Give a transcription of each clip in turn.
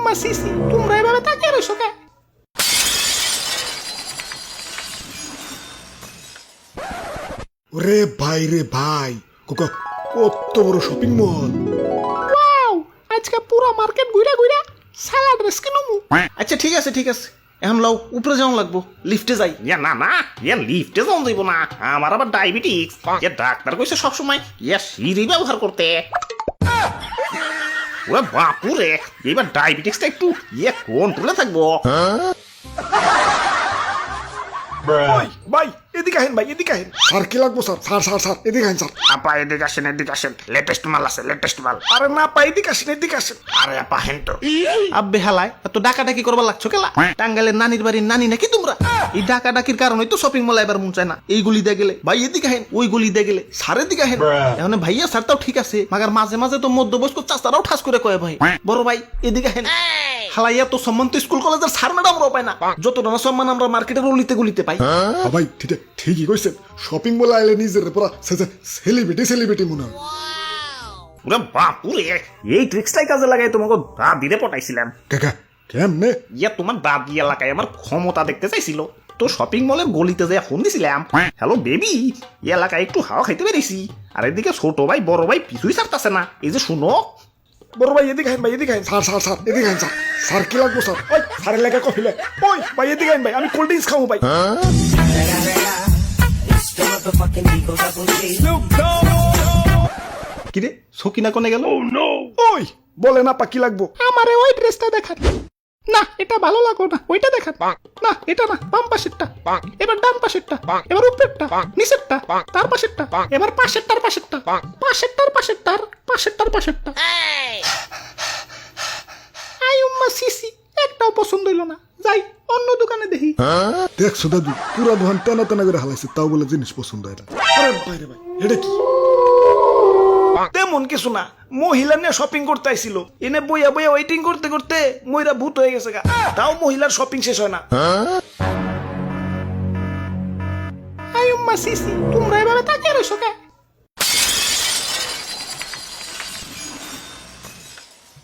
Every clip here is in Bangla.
উম্মা সিসি তোমরা এভাবে তাকিয়ে রইছো কে? ওরে ভাই রে ভাই, কত বড় শপিং মল! ওয়াও, আজকে পুরো মার্কেট ঘুরে ঘুরে সালাড ড্রেস কিনুমু। আচ্ছা ঠিক আছে এখন লাও উপরে যাওয়া লাগবো, লিফটে যাই। না লিফটে যাওয়া যাইব না, আমার আবার ডায়াবেটিস। ডাক্তার কইছে সবসময় সিঁড়ি ব্যবহার করতে। ওরে বাপুরে, এবার ডায়াবেটিসটা একটু কন্ট্রোলে থাকবো। ভাই এদিকে আহেন, ভাই এদিকে আহেন। স্যার কি লাগবো স্যার? স্যার এদিকে আহেন স্যার। আপা এদিকে আসেন, লেটেস্ট মাল আছে, লেটেস্ট মাল। আরে না পা এদিকে আসেন। আরে আপা হেন তো আব্বে হালায় এত ডাকাডাকি করবার লাগছো কেলা? টাঙ্গাইলের নানির বাড়ির নানি নাকি তোমরা? এই ডাকাডাকির কারণে তো শপিং মলে এবার মন চায় না। এই গলি দিয়ে গেলে ভাই এদিকে আহেন, ওই গলি দিয়ে গেলে স্যারের দিকে আহেন। এখন ভাইয়া স্যার তাও ঠিক আছে, মাগার মাঝে মাঝে তো মধ্যবয়স্ক চাচারাও ঠাস করে কয় ভাই বড় ভাই এদিকে আহেন। হালাইয়া তো সম্মান তো স্কুল কলেজের স্যার ম্যাডামরাও পায় না, যতটা না সম্মান আমরা মার্কেটের অলিতে গলিতে পাই। ভাই ঠিকই কইছেন, শপিং মলে আইলে নিজের পুরা সেলিব্রিটি মনে হয়। ওরে বাপুরে, এই ট্রিক্সটাই কাজে লাগাই তোমাকে দাদিরে পটাইছিলাম। কাকা কেমনে? তোমার দাদি এলাকায় আমার ক্ষমতা দেখতে চাইছিল, তো শপিং মলের গলিতে যাই ফোন দিছিলাম, হ্যালো বেবি, এলাকায় একটু হাওয়া খাইতে পেরেছি। আর এদিকে ছোট ভাই বড় ভাই পিছুই ছাড়তেছে না। এই যে শুনো, বড় ভাই এদিকে আহেন, স্যার এদিকে আহেন স্যার। স্যার কি লাগবো স্যার? ওই স্যারের লেখা কফি লে। ওই ভাই এদিকে আহেন ভাই, আমি কোল্ড ড্রিঙ্কস খাবো ভাই। কিরে সকিনা কোনে গেল? ওই বলে না পা কি লাগবো? আমারে ওই ড্রেসটা দেখান। না এটা ভালো লাগলো না, ওইটা দেখান। না এটা না, বাম পাশেরটা, এবার ডান পাশেরটা, এবার উপরেরটা, নিচেরটা, তার পাশেরটা, এবার পাশেরটার পাশেরটা। আই উম্মা সিসি, একটাও পছন্দ হইলো না, যাই অন্য দোকানে দেখি। দেখছো দাদু, পুরা দোকান টানা করে হালাইছে, তাও বলে জিনিস পছন্দ হয় না। আরে ভাই রে ভাই, এটা কি? তেমন কিছু না, মহিলা নিয়ে শপিং করতে আইছিল, এনে বইয়া ওয়েটিং করতে করতে মইরা ভূত হয়ে গেছে গা। তাও মহিলার শপিং শেষ হয় না। আই উম্মা সিসি তোমরা এভাবে তাকিয়ে রইছো কে?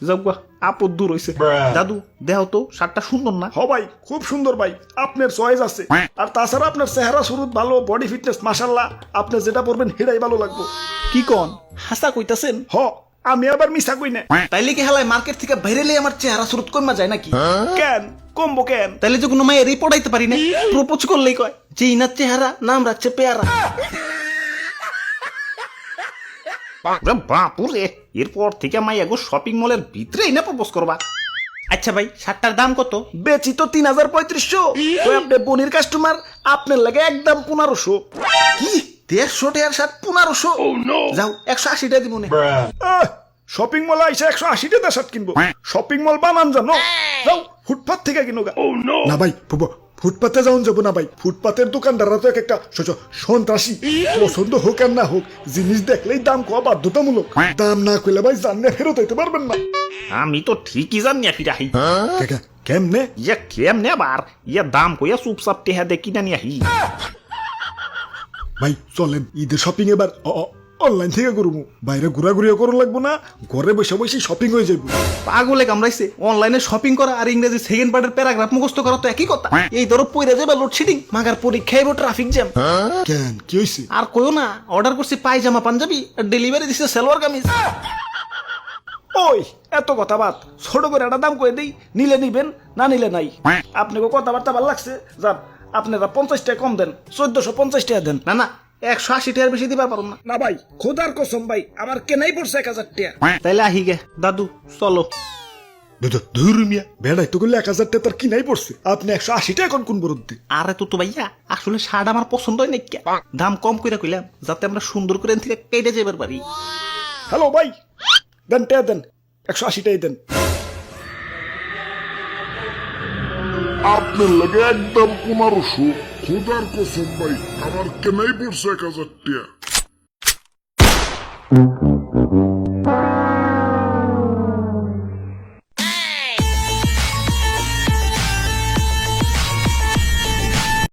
যাওয়া আপদ দূর হইছে। দাদু দেহ তো শার্টটা সুন্দর না? হ ভাই, খুব সুন্দর ভাই, আপনার চয়েস আছে। আর তাছাড়া আপনার চেহারা শুরুত ভালো, বডি ফিটনেস মাশাআল্লাহ, আপনি যেটা পরবেন সেটাই ভালো লাগবে। কি কন হাসা কইতাছেন? হ, আমি আবার মিছা কই না। তাইলে কি হালাই মার্কেট থেকে বাইরেলে আমার চেহারা সুরত কমা যায় নাকি? কেন কমবো কেন? তাইলে যে কোনো মায়েরই পড়াইতে পারি না, প্রপোজ করলেই কয় যে ইনার চেহারা নাম রাখছে পেয়ারা। ওরে বাপুরে, এরপর থেকে মাই এগো শপিং মলের ভিতরে না প্রপোজ করবা। আচ্ছা ভাই শার্টটার দাম কত? বেচি তো 3350। তো আপনি বনির কাস্টমার, আপনার লাগে একদম 1500। কি 150 টাকার শার্ট 1500? যাও 180 টাকা দিব না। শপিং মল আইসা 180 টাকা শার্ট কিনবো? শপিং মল বানান জানো? যাও ফুটপাত থেকে কিনো গা। না ভাই ফুটপাতে যাওন যাবো না ভাই, ফুটপাতের দোকানদাররা তো একটা সন্ত্রাসী। পছন্দ হোক আর না হোক, জিনিস দেখলেই দাম কোয়া বাধ্যতামূলক। দাম না কইলে ভাই জানলে ফেরত হইতে পারবেন না। আমি তো ঠিকই জানি ফিরাহি। কাকা কেমনে? কেমনে আবার দাম কইয়া চুপচাপ টেহা দেখি না নিয়াহি। ভাই চলেন ঈদের শপিং এবার অনলাইন থেকে করবো, বাইরে ঘোরাঘুরিও করুন লাগবো না, ঘরে বসে শপিং হয়ে যাবো। পাগলে কামড়াইছে, অনলাইনে শপিং করা আর ইংরেজি সেকেন্ড পার্টের প্যারাগ্রাফ মুখস্থ করা তো একই কথা। এই ধরো পইরা যাবে লোডশেডিং, মাগার পরীক্ষা এবো ট্রাফিক জ্যাম। কেন কি হইছে? আর কইও না, অর্ডার করছি পায়জামা পাঞ্জাবি আর ডেলিভারি দিছে সালোয়ার কামিজ। ওই এত কথা বাদ, ছোট করে একটা দাম কয়ে দিই, নিলে নিবেন, না নিলে নাই। আপনাকে কথাবার্তা ভালো লাগছে, যান আপনারা 50 টাকা কম দেন, 1450 টাকা দেন। না 180 টাকার বেশি দিবার পারো না। না ভাই, খোদার কসম ভাই, আমার কেনাই পড়ছে 1000 টাকা। তাইলে আহি গে দাদু চলো। ধুর মিয়া, বেড়াই তো করলে 1000 টাকা তার কিনাই পড়ছে, আপনি 180 টাকা এখন কোন বরদ্দে? আরে তো ভাইয়া আসলে শার্ট আমার পছন্দ হয় নাকি, দাম কম কইরা কইলাম যাতে আমরা সুন্দর করে থেকে কেটে যাবার পারি। হ্যালো ভাই, দেন টাকা দেন, 180 টাকা দেন। আপনার লাগে একদম 1500। খোদার কসম ভাই, আমার কেনাই পড়ছে 1000 টাকা।